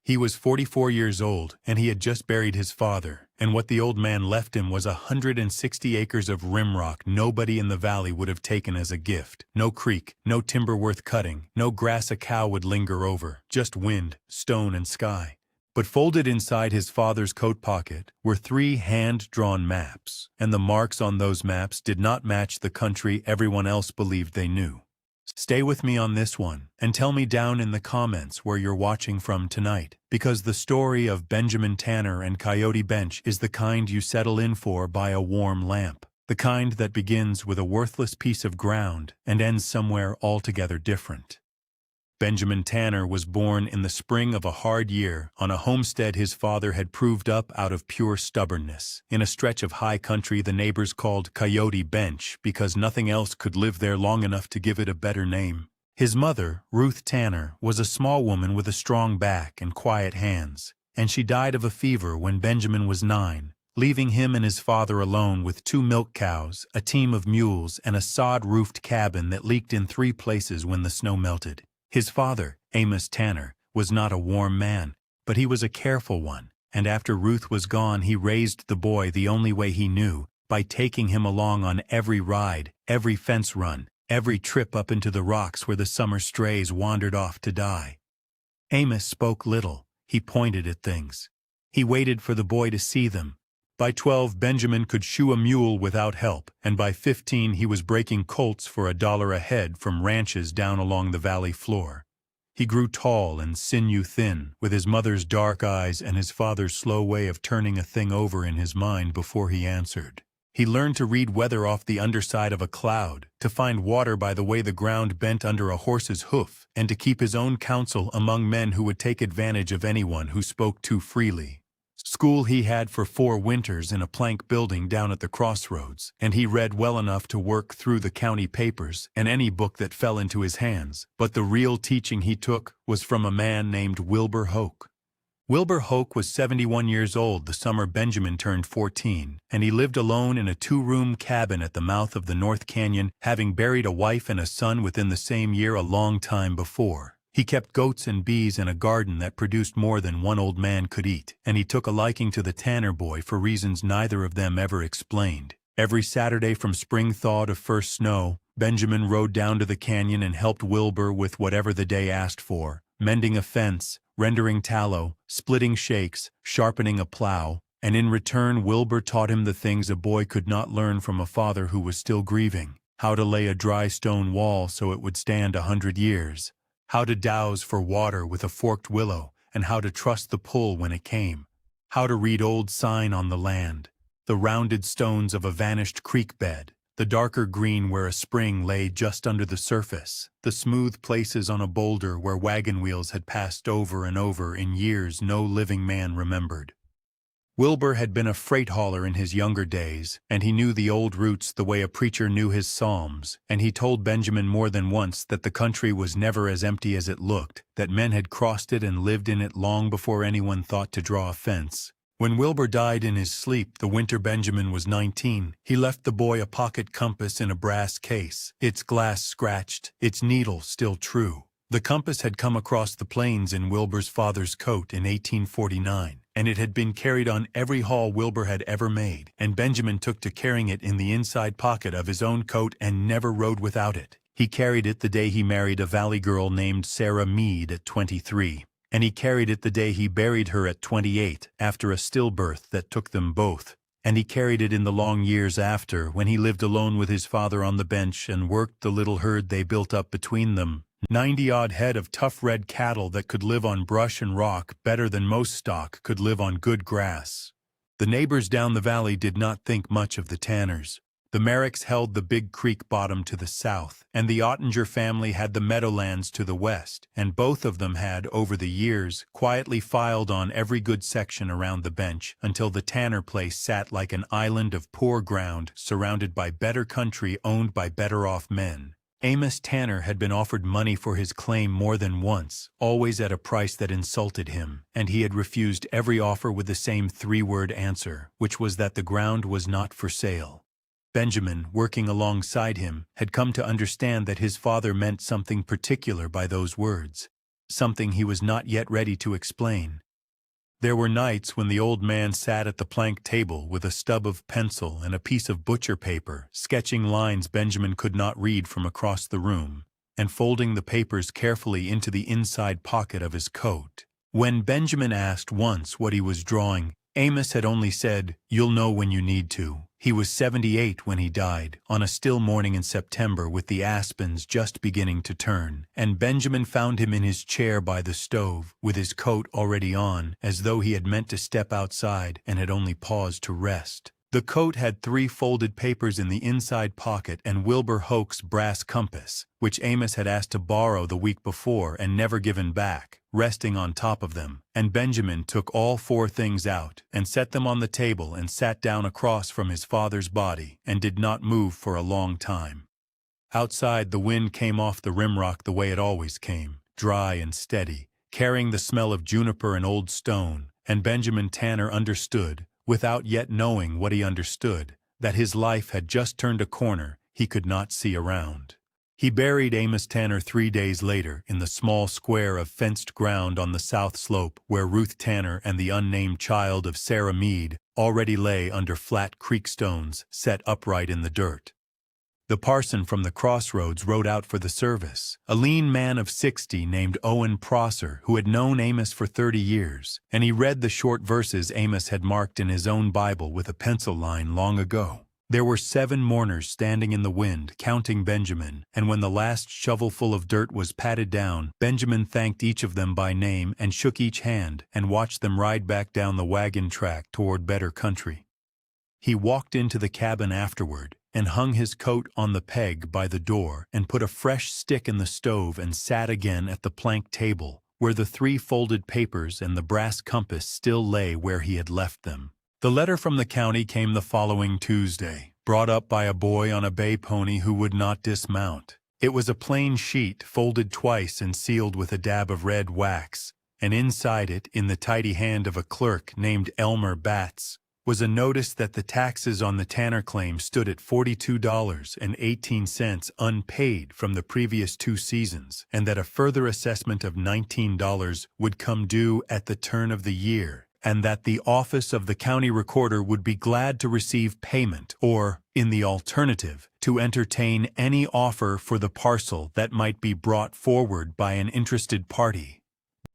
He was 44 years old, and he had just buried his father, and what the old man left him was 160 acres of rimrock nobody in the valley would have taken as a gift. No creek, no timber worth cutting, no grass a cow would linger over, just wind, stone, and sky. But folded inside his father's coat pocket were 3 hand-drawn maps, and the marks on those maps did not match the country everyone else believed they knew. Stay with me on this one, and tell me down in the comments where you're watching from tonight, because the story of Benjamin Tanner and Coyote Bench is the kind you settle in for by a warm lamp, the kind that begins with a worthless piece of ground and ends somewhere altogether different. Benjamin Tanner was born in the spring of a hard year on a homestead his father had proved up out of pure stubbornness, in a stretch of high country the neighbors called Coyote Bench because nothing else could live there long enough to give it a better name. His mother, Ruth Tanner, was a small woman with a strong back and quiet hands, and she died of a fever when Benjamin was 9, leaving him and his father alone with 2 milk cows, a team of mules, and a sod-roofed cabin that leaked in 3 places when the snow melted. His father, Amos Tanner, was not a warm man, but he was a careful one, and after Ruth was gone he raised the boy the only way he knew, by taking him along on every ride, every fence run, every trip up into the rocks where the summer strays wandered off to die. Amos spoke little, he pointed at things. He waited for the boy to see them. By 12 Benjamin could shoe a mule without help, and by 15 he was breaking colts for $1 a head from ranches down along the valley floor. He grew tall and sinew-thin, with his mother's dark eyes and his father's slow way of turning a thing over in his mind before he answered. He learned to read weather off the underside of a cloud, to find water by the way the ground bent under a horse's hoof, and to keep his own counsel among men who would take advantage of anyone who spoke too freely. School he had for 4 winters in a plank building down at the crossroads, and he read well enough to work through the county papers and any book that fell into his hands, but the real teaching he took was from a man named Wilbur Hoke. Wilbur Hoke was 71 years old the summer Benjamin turned 14, and he lived alone in a 2-room cabin at the mouth of the North Canyon, having buried a wife and a son within the same year a long time before. He kept goats and bees in a garden that produced more than one old man could eat, and he took a liking to the Tanner boy for reasons neither of them ever explained. Every Saturday from spring thaw to first snow, Benjamin rode down to the canyon and helped Wilbur with whatever the day asked for, mending a fence, rendering tallow, splitting shakes, sharpening a plow, and in return Wilbur taught him the things a boy could not learn from a father who was still grieving: how to lay a dry stone wall so it would stand 100 years. How to douse for water with a forked willow, and how to trust the pull when it came. How to read old sign on the land, the rounded stones of a vanished creek bed, the darker green where a spring lay just under the surface, the smooth places on a boulder where wagon wheels had passed over and over in years no living man remembered. Wilbur had been a freight hauler in his younger days, and he knew the old routes the way a preacher knew his psalms, and he told Benjamin more than once that the country was never as empty as it looked, that men had crossed it and lived in it long before anyone thought to draw a fence. When Wilbur died in his sleep the winter Benjamin was 19, he left the boy a pocket compass in a brass case, its glass scratched, its needle still true. The compass had come across the plains in Wilbur's father's coat in 1849. And it had been carried on every haul Wilbur had ever made, and Benjamin took to carrying it in the inside pocket of his own coat and never rode without it. He carried it the day he married a valley girl named Sarah Meade at 23, and he carried it the day he buried her at 28 after a stillbirth that took them both, and he carried it in the long years after when he lived alone with his father on the bench and worked the little herd they built up between them. 90-odd head of tough red cattle that could live on brush and rock better than most stock could live on good grass. The neighbors down the valley did not think much of the Tanners. The Merricks held the Big Creek bottom to the south, and the Ottinger family had the Meadowlands to the west, and both of them had, over the years, quietly filed on every good section around the bench until the Tanner place sat like an island of poor ground surrounded by better country owned by better-off men. Amos Tanner had been offered money for his claim more than once, always at a price that insulted him, and he had refused every offer with the same 3-word answer, which was that the ground was not for sale. Benjamin, working alongside him, had come to understand that his father meant something particular by those words. something he was not yet ready to explain. There were nights when the old man sat at the plank table with a stub of pencil and a piece of butcher paper, sketching lines Benjamin could not read from across the room, and folding the papers carefully into the inside pocket of his coat. When Benjamin asked once what he was drawing, Amos had only said, "You'll know when you need to." He was 78 when he died, on a still morning in September with the aspens just beginning to turn, and Benjamin found him in his chair by the stove, with his coat already on, as though he had meant to step outside and had only paused to rest. The coat had 3 folded papers in the inside pocket and Wilbur Hoke's brass compass, which Amos had asked to borrow the week before and never given back, resting on top of them, and Benjamin took all 4 things out and set them on the table and sat down across from his father's body and did not move for a long time. Outside, the wind came off the Rimrock the way it always came, dry and steady, carrying the smell of juniper and old stone, and Benjamin Tanner understood, without yet knowing what he understood, that his life had just turned a corner he could not see around. He buried Amos Tanner 3 days later in the small square of fenced ground on the south slope where Ruth Tanner and the unnamed child of Sarah Meade already lay under flat creek stones set upright in the dirt. The parson from the crossroads rode out for the service, a lean man of 60 named Owen Prosser, who had known Amos for 30 years, and he read the short verses Amos had marked in his own Bible with a pencil line long ago. There were 7 mourners standing in the wind, counting Benjamin, and when the last shovelful of dirt was patted down, Benjamin thanked each of them by name and shook each hand and watched them ride back down the wagon track toward better country. He walked into the cabin afterward and hung his coat on the peg by the door and put a fresh stick in the stove and sat again at the plank table, where the 3 folded papers and the brass compass still lay where he had left them. The letter from the county came the following Tuesday, brought up by a boy on a bay pony who would not dismount. It was a plain sheet folded twice and sealed with a dab of red wax, and inside it, in the tidy hand of a clerk named Elmer Batts, was a notice that the taxes on the Tanner claim stood at $42.18 unpaid from the previous 2 seasons, and that a further assessment of $19 would come due at the turn of the year, and that the office of the county recorder would be glad to receive payment or, in the alternative, to entertain any offer for the parcel that might be brought forward by an interested party.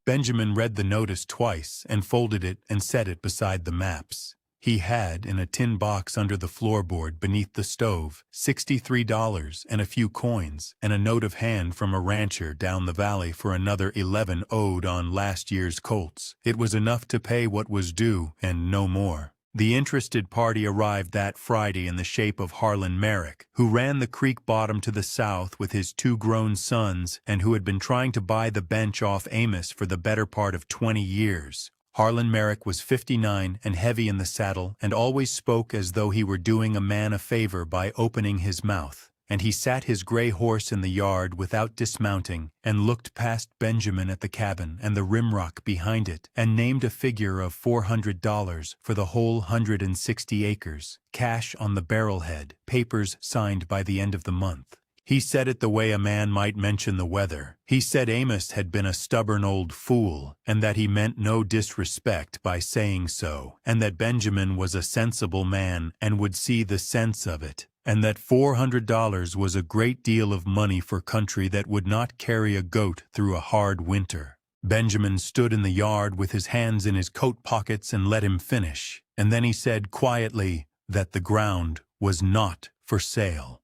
Benjamin read the notice twice and folded it and set it beside the maps. He had, in a tin box under the floorboard beneath the stove, $63 and a few coins, and a note of hand from a rancher down the valley for another 11 owed on last year's colts. It was enough to pay what was due, and no more. The interested party arrived that Friday in the shape of Harlan Merrick, who ran the creek bottom to the south with his 2 grown sons and who had been trying to buy the bench off Amos for the better part of 20 years. Harlan Merrick was 59 and heavy in the saddle and always spoke as though he were doing a man a favor by opening his mouth, and he sat his gray horse in the yard without dismounting and looked past Benjamin at the cabin and the Rimrock behind it and named a figure of $400 for the whole 160 acres, cash on the barrelhead, papers signed by the end of the month. He said it the way a man might mention the weather. He said Amos had been a stubborn old fool, and that he meant no disrespect by saying so, and that Benjamin was a sensible man and would see the sense of it, and that $400 was a great deal of money for country that would not carry a goat through a hard winter. Benjamin stood in the yard with his hands in his coat pockets and let him finish, and then he said quietly that the ground was not for sale.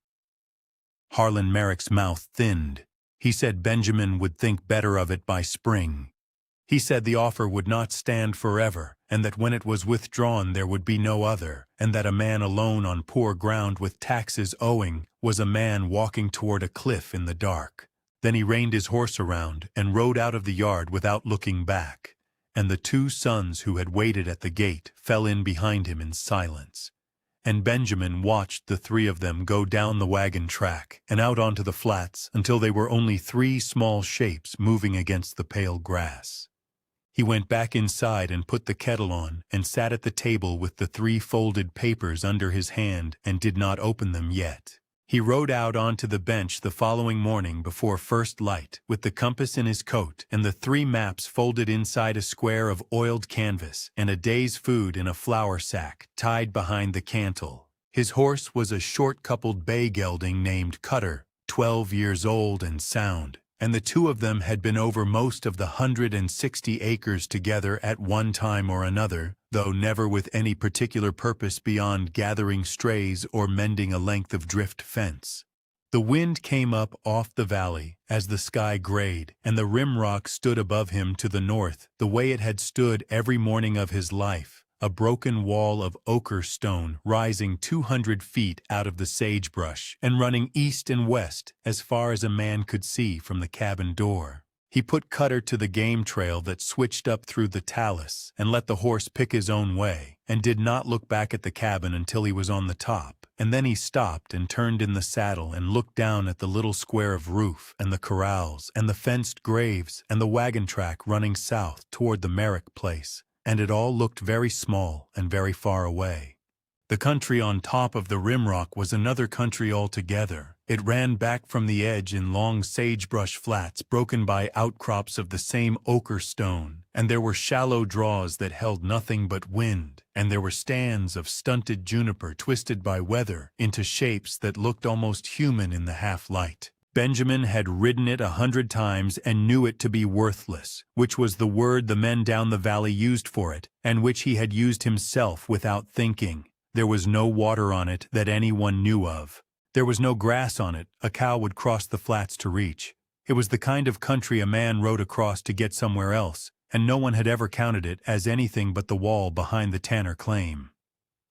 Harlan Merrick's mouth thinned. He said Benjamin would think better of it by spring. He said the offer would not stand forever, and that when it was withdrawn there would be no other, and that a man alone on poor ground with taxes owing was a man walking toward a cliff in the dark. Then he reined his horse around and rode out of the yard without looking back, and the 2 sons who had waited at the gate fell in behind him in silence. And Benjamin watched the 3 of them go down the wagon track and out onto the flats until they were only 3 small shapes moving against the pale grass. He went back inside and put the kettle on and sat at the table with the 3 folded papers under his hand and did not open them yet. He rode out onto the bench the following morning before first light, with the compass in his coat and the 3 maps folded inside a square of oiled canvas and a day's food in a flour sack tied behind the cantle. His horse was a short-coupled bay gelding named Cutter, 12 years old and sound, and the 2 of them had been over most of the 160 acres together at one time or another, though never with any particular purpose beyond gathering strays or mending a length of drift fence. The wind came up off the valley as the sky grayed, and the Rimrock stood above him to the north, the way it had stood every morning of his life, a broken wall of ochre stone rising 200 feet out of the sagebrush and running east and west as far as a man could see from the cabin door. He put Cutter to the game trail that switched up through the talus and let the horse pick his own way, and did not look back at the cabin until he was on the top, and then he stopped and turned in the saddle and looked down at the little square of roof and the corrals and the fenced graves and the wagon track running south toward the Merrick place, and it all looked very small and very far away. The country on top of the Rimrock was another country altogether. It ran back from the edge in long sagebrush flats broken by outcrops of the same ochre stone, and there were shallow draws that held nothing but wind, and there were stands of stunted juniper twisted by weather into shapes that looked almost human in the half-light. Benjamin had ridden it 100 times and knew it to be worthless, which was the word the men down the valley used for it, and which he had used himself without thinking. There was no water on it that anyone knew of. There was no grass on it a cow would cross the flats to reach. It was the kind of country a man rode across to get somewhere else, and no one had ever counted it as anything but the wall behind the Tanner claim.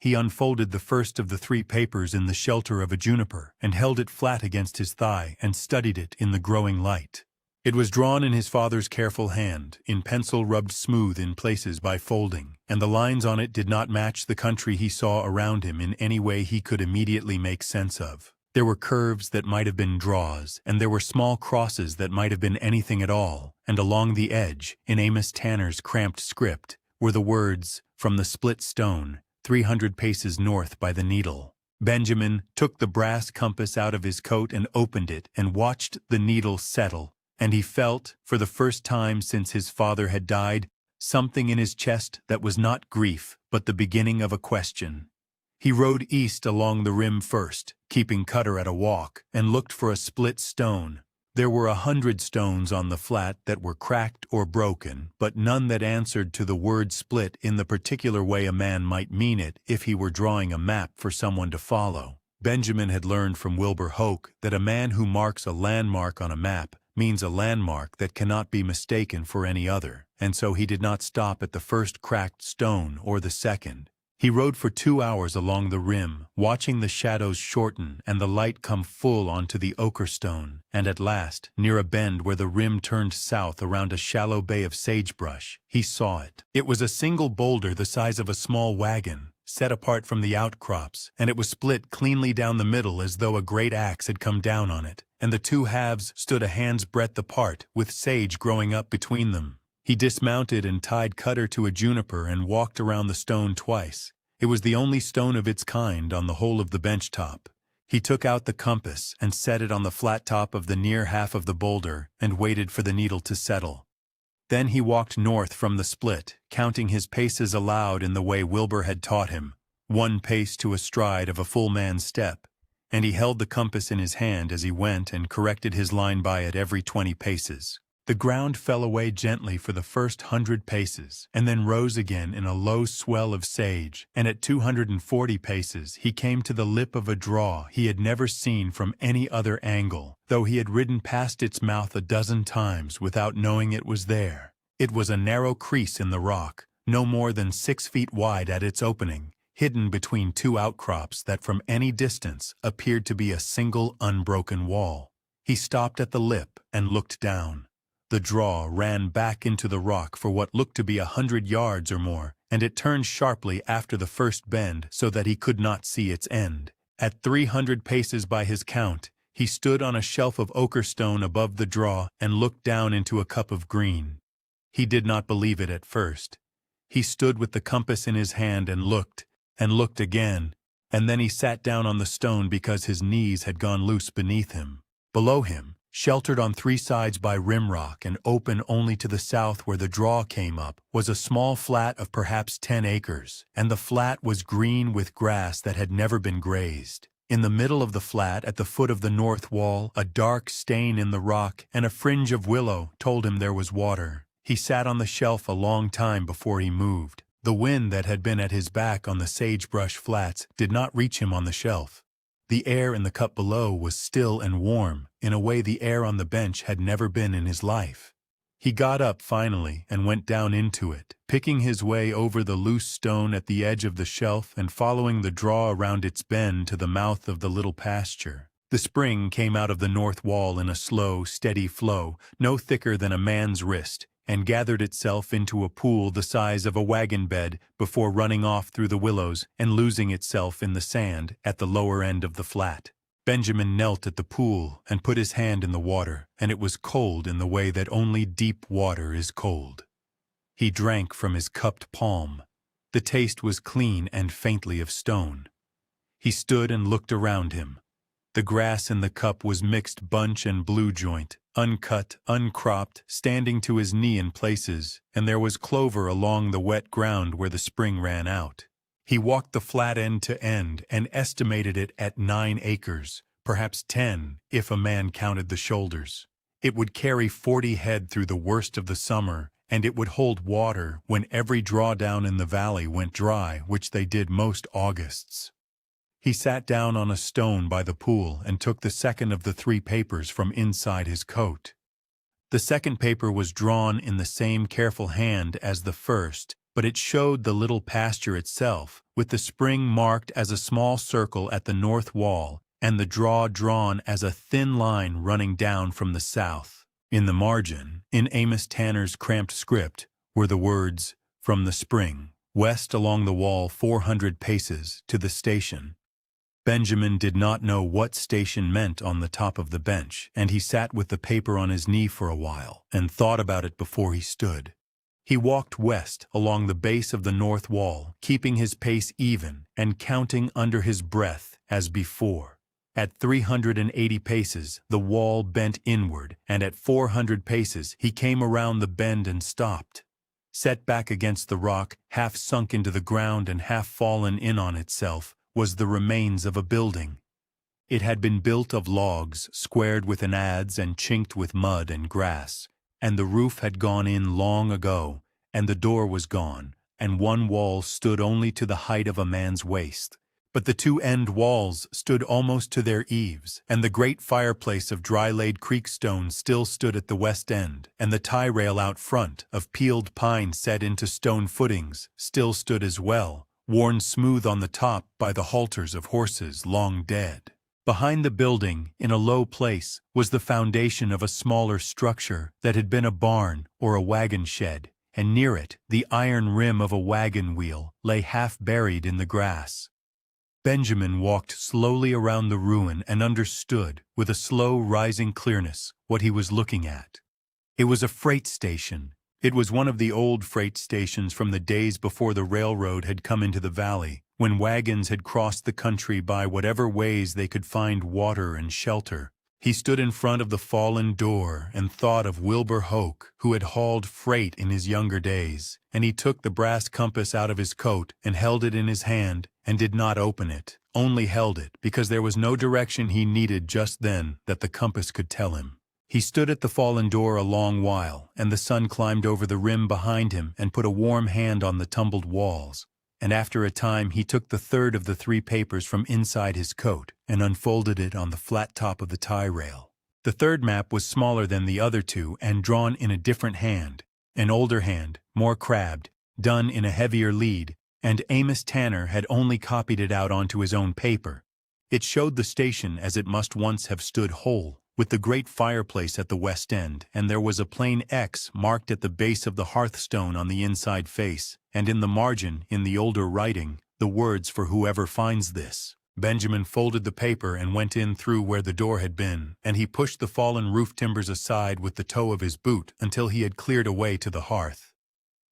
He unfolded the first of the 3 papers in the shelter of a juniper and held it flat against his thigh and studied it in the growing light. It was drawn in his father's careful hand, in pencil rubbed smooth in places by folding, and the lines on it did not match the country he saw around him in any way he could immediately make sense of. There were curves that might have been draws, and there were small crosses that might have been anything at all, and along the edge, in Amos Tanner's cramped script, were the words, "From the split stone, 300 paces north by the needle." Benjamin took the brass compass out of his coat and opened it and watched the needle settle, and he felt, for the first time since his father had died, something in his chest that was not grief, but the beginning of a question. He rode east along the rim first, keeping Cutter at a walk, and looked for a split stone. There were 100 stones on the flat that were cracked or broken, but none that answered to the word split in the particular way a man might mean it if he were drawing a map for someone to follow. Benjamin had learned from Wilbur Hoke that a man who marks a landmark on a map means a landmark that cannot be mistaken for any other, and so he did not stop at the first cracked stone or the second. He rode for 2 hours along the rim, watching the shadows shorten and the light come full onto the ochre stone, and at last, near a bend where the rim turned south around a shallow bay of sagebrush, he saw it. It was a single boulder the size of a small wagon, set apart from the outcrops, and it was split cleanly down the middle as though a great axe had come down on it, and the 2 halves stood a hand's breadth apart, with sage growing up between them. He dismounted and tied Cutter to a juniper and walked around the stone twice. It was the only stone of its kind on the whole of the bench top. He took out the compass and set it on the flat top of the near half of the boulder and waited for the needle to settle. Then he walked north from the split, counting his paces aloud in the way Wilbur had taught him, 1 pace to a stride of a full man's step, and he held the compass in his hand as he went and corrected his line by it every 20 paces. The ground fell away gently for the first 100 paces, and then rose again in a low swell of sage, and at 240 paces he came to the lip of a draw he had never seen from any other angle, though he had ridden past its mouth a dozen times without knowing it was there. It was a narrow crease in the rock, no more than 6 feet wide at its opening, hidden between 2 outcrops that from any distance appeared to be a single unbroken wall. He stopped at the lip and looked down. The draw ran back into the rock for what looked to be 100 yards or more, and it turned sharply after the first bend so that he could not see its end. At 300 paces by his count, he stood on a shelf of ochre stone above the draw and looked down into a cup of green. He did not believe it at first. He stood with the compass in his hand and looked again, And then he sat down on the stone because his knees had gone loose beneath him. Below him, sheltered on three sides by Rimrock and open only to the south where the draw came up, was a small flat of perhaps 10 acres, and the flat was green with grass that had never been grazed. In the middle of the flat, at the foot of the north wall, a dark stain in the rock and a fringe of willow told him there was water. He sat on the shelf a long time before he moved. The wind that had been at his back on the sagebrush flats did not reach him on the shelf. The air in the cup below was still and warm, in a way the air on the bench had never been in his life. He got up finally and went down into it, picking his way over the loose stone at the edge of the shelf and following the draw around its bend to the mouth of the little pasture. The spring came out of the north wall in a slow, steady flow, no thicker than a man's wrist, and gathered itself into a pool the size of a wagon bed before running off through the willows and losing itself in the sand at the lower end of the flat. Benjamin knelt at the pool and put his hand in the water, and it was cold in the way that only deep water is cold. He drank from his cupped palm. The taste was clean and faintly of stone. He stood and looked around him. The grass in the cup was mixed bunch and blue joint, uncut, uncropped, standing to his knee in places, and there was clover along the wet ground where the spring ran out. He walked the flat end to end and estimated it at 9 acres, perhaps 10 if a man counted the shoulders. It would carry 40 head through the worst of the summer, and it would hold water when every drawdown in the valley went dry, which they did most Augusts. He sat down on a stone by the pool and took the second of the 3 papers from inside his coat. The second paper was drawn in the same careful hand as the first, but it showed the little pasture itself, with the spring marked as a small circle at the north wall and the draw drawn as a thin line running down from the south. In the margin, in Amos Tanner's cramped script, were the words, "From the spring, west along the wall 400 paces, to the station." Benjamin did not know what station meant on the top of the bench, and he sat with the paper on his knee for a while and thought about it before he stood. He walked west along the base of the north wall, keeping his pace even and counting under his breath as before. At 380 paces, the wall bent inward, and at 400 paces he came around the bend and stopped. Set back against the rock, half sunk into the ground and half fallen in on itself, was the remains of a building. It had been built of logs, squared with an adze and chinked with mud and grass, and the roof had gone in long ago, and the door was gone, and one wall stood only to the height of a man's waist. But the 2 end walls stood almost to their eaves, and the great fireplace of dry-laid creek stone still stood at the west end, and the tie-rail out front, of peeled pine set into stone footings, still stood as well, worn smooth on the top by the halters of horses long dead. Behind the building, in a low place, was the foundation of a smaller structure that had been a barn or a wagon shed, and near it the iron rim of a wagon wheel lay half buried in the grass. Benjamin walked slowly around the ruin and understood, with a slow rising clearness, what he was looking at. It was a freight station. It was one of the old freight stations from the days before the railroad had come into the valley, when wagons had crossed the country by whatever ways they could find water and shelter. He stood in front of the fallen door and thought of Wilbur Hoke, who had hauled freight in his younger days, and he took the brass compass out of his coat and held it in his hand and did not open it, only held it because there was no direction he needed just then that the compass could tell him. He stood at the fallen door a long while, and the sun climbed over the rim behind him and put a warm hand on the tumbled walls. And after a time he took the third of the 3 papers from inside his coat and unfolded it on the flat top of the tie rail. The third map was smaller than the other 2 and drawn in a different hand, an older hand, more crabbed, done in a heavier lead, and Amos Tanner had only copied it out onto his own paper. It showed the station as it must once have stood whole, with the great fireplace at the west end, and there was a plain X marked at the base of the hearthstone on the inside face, and in the margin, in the older writing, the words for whoever finds this. Benjamin folded the paper and went in through where the door had been, and he pushed the fallen roof timbers aside with the toe of his boot until he had cleared a way to the hearth.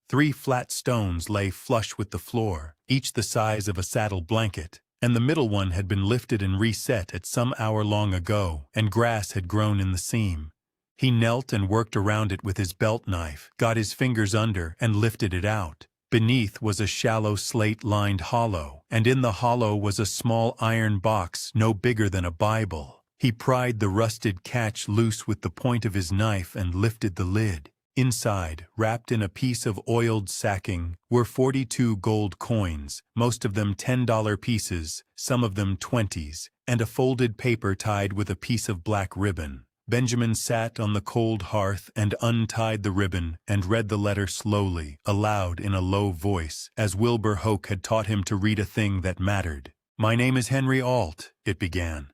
3 flat stones lay flush with the floor, each the size of a saddle blanket, and the middle one had been lifted and reset at some hour long ago, and grass had grown in the seam. He knelt and worked around it with his belt knife, got his fingers under, and lifted it out. Beneath was a shallow slate-lined hollow, and in the hollow was a small iron box no bigger than a Bible. He pried the rusted catch loose with the point of his knife and lifted the lid. Inside, wrapped in a piece of oiled sacking, were 42 gold coins, most of them $10 pieces, some of them 20s, and a folded paper tied with a piece of black ribbon. Benjamin sat on the cold hearth and untied the ribbon and read the letter slowly, aloud in a low voice, as Wilbur Hoke had taught him to read a thing that mattered. "My name is Henry Ault," it began.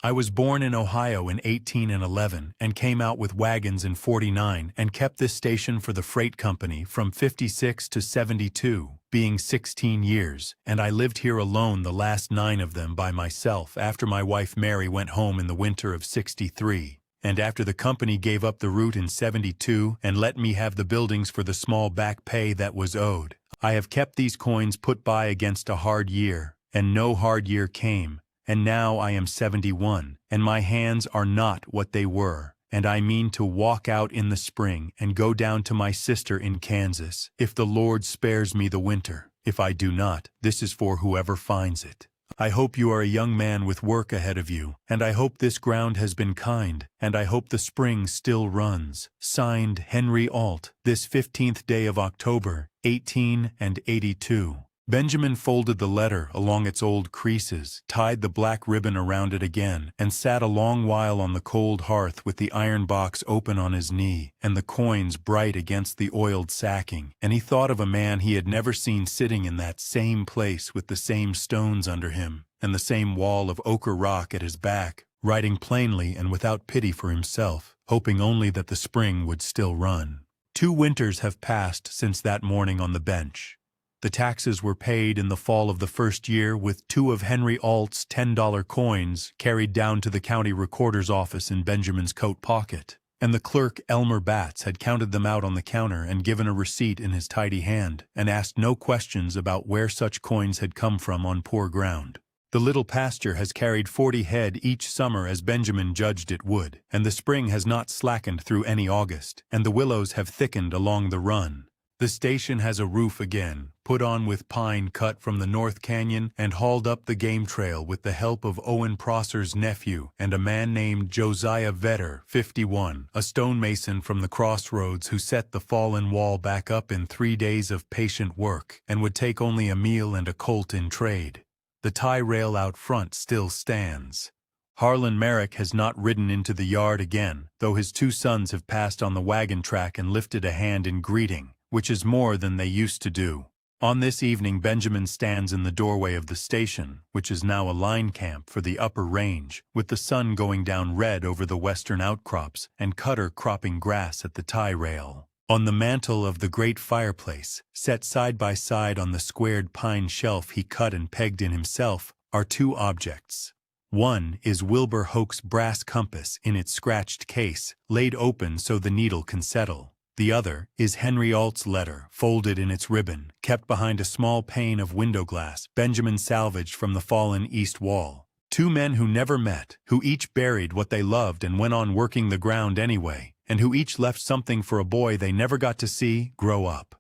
"I was born in Ohio in 1811 and came out with wagons in 49 and kept this station for the freight company from 56 to 72, being 16 years, and I lived here alone the last 9 of them by myself after my wife Mary went home in the winter of 63, and after the company gave up the route in 72 and let me have the buildings for the small back pay that was owed. I have kept these coins put by against a hard year, and no hard year came. And now I am 71, and my hands are not what they were, and I mean to walk out in the spring and go down to my sister in Kansas, if the Lord spares me the winter. If I do not, this is for whoever finds it. I hope you are a young man with work ahead of you, and I hope this ground has been kind, and I hope the spring still runs. Signed, Henry Ault, this 15th day of October, 1882. Benjamin folded the letter along its old creases, tied the black ribbon around it again, and sat a long while on the cold hearth with the iron box open on his knee, and the coins bright against the oiled sacking, and he thought of a man he had never seen sitting in that same place with the same stones under him, and the same wall of ochre rock at his back, writing plainly and without pity for himself, hoping only that the spring would still run. 2 winters have passed since that morning on the bench. The taxes were paid in the fall of the first year with 2 of Henry Ault's $10 coins carried down to the county recorder's office in Benjamin's coat pocket, and the clerk Elmer Batts had counted them out on the counter and given a receipt in his tidy hand, and asked no questions about where such coins had come from on poor ground. The little pasture has carried 40 head each summer as Benjamin judged it would, and the spring has not slackened through any August, and the willows have thickened along the run. The station has a roof again, put on with pine cut from the North Canyon and hauled up the game trail with the help of Owen Prosser's nephew and a man named Josiah Vetter, 51, a stonemason from the crossroads who set the fallen wall back up in 3 days of patient work and would take only a meal and a colt in trade. The tie rail out front still stands. Harlan Merrick has not ridden into the yard again, though his 2 sons have passed on the wagon track and lifted a hand in greeting, which is more than they used to do. On this evening Benjamin stands in the doorway of the station, which is now a line camp for the upper range, with the sun going down red over the western outcrops and Cutter cropping grass at the tie rail. On the mantel of the great fireplace, set side by side on the squared pine shelf he cut and pegged in himself, are 2 objects. One is Wilbur Hoke's brass compass in its scratched case, laid open so the needle can settle. The other is Henry Ault's letter, folded in its ribbon, kept behind a small pane of window glass Benjamin salvaged from the fallen east wall. 2 men who never met, who each buried what they loved and went on working the ground anyway, and who each left something for a boy they never got to see grow up.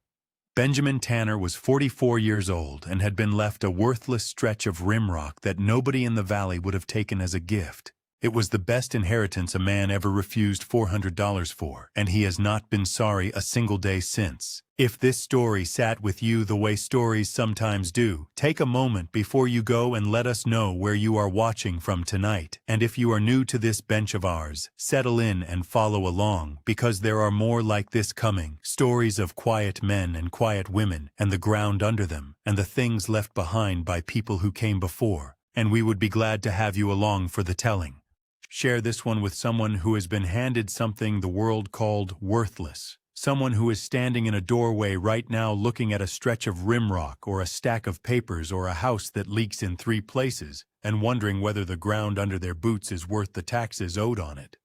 Benjamin Tanner was 44 years old and had been left a worthless stretch of rimrock that nobody in the valley would have taken as a gift. It was the best inheritance a man ever refused $400 for, and he has not been sorry a single day since. If this story sat with you the way stories sometimes do, take a moment before you go and let us know where you are watching from tonight. And if you are new to this bench of ours, settle in and follow along, because there are more like this coming. Stories of quiet men and quiet women, and the ground under them, and the things left behind by people who came before. And we would be glad to have you along for the telling. Share this one with someone who has been handed something the world called worthless. Someone who is standing in a doorway right now looking at a stretch of rimrock or a stack of papers or a house that leaks in 3 places and wondering whether the ground under their boots is worth the taxes owed on it.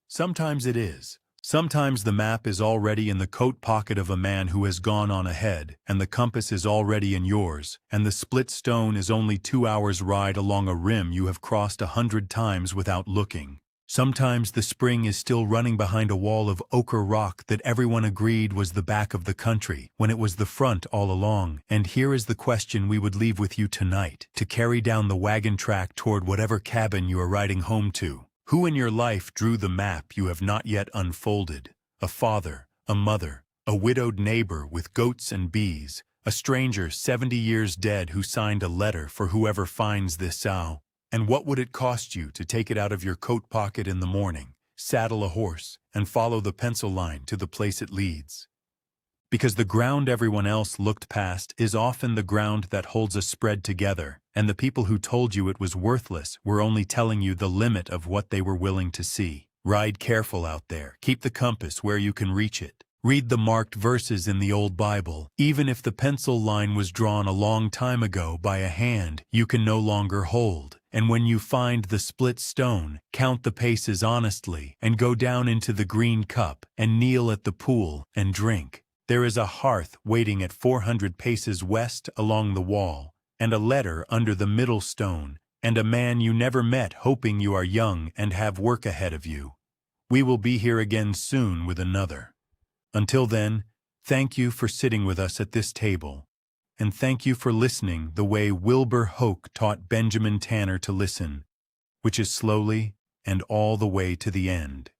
Sometimes it is. Sometimes the map is already in the coat pocket of a man who has gone on ahead, and the compass is already in yours, and the split stone is only 2 hours' ride along a rim you have crossed 100 times without looking. Sometimes the spring is still running behind a wall of ochre rock that everyone agreed was the back of the country, when it was the front all along. And here is the question we would leave with you tonight, to carry down the wagon track toward whatever cabin you are riding home to. Who in your life drew the map you have not yet unfolded? A father, a mother, a widowed neighbor with goats and bees, a stranger 70 years dead who signed a letter for whoever finds this sow. And what would it cost you to take it out of your coat pocket in the morning, saddle a horse, and follow the pencil line to the place it leads? Because the ground everyone else looked past is often the ground that holds us spread together, and the people who told you it was worthless were only telling you the limit of what they were willing to see. Ride careful out there. Keep the compass where you can reach it. Read the marked verses in the old Bible. Even if the pencil line was drawn a long time ago by a hand you can no longer hold. And when you find the split stone, count the paces honestly, and go down into the green cup, and kneel at the pool, and drink. There is a hearth waiting at 400 paces west along the wall, and a letter under the middle stone, and a man you never met hoping you are young and have work ahead of you. We will be here again soon with another. Until then, thank you for sitting with us at this table, and thank you for listening the way Wilbur Hoke taught Benjamin Tanner to listen, which is slowly and all the way to the end.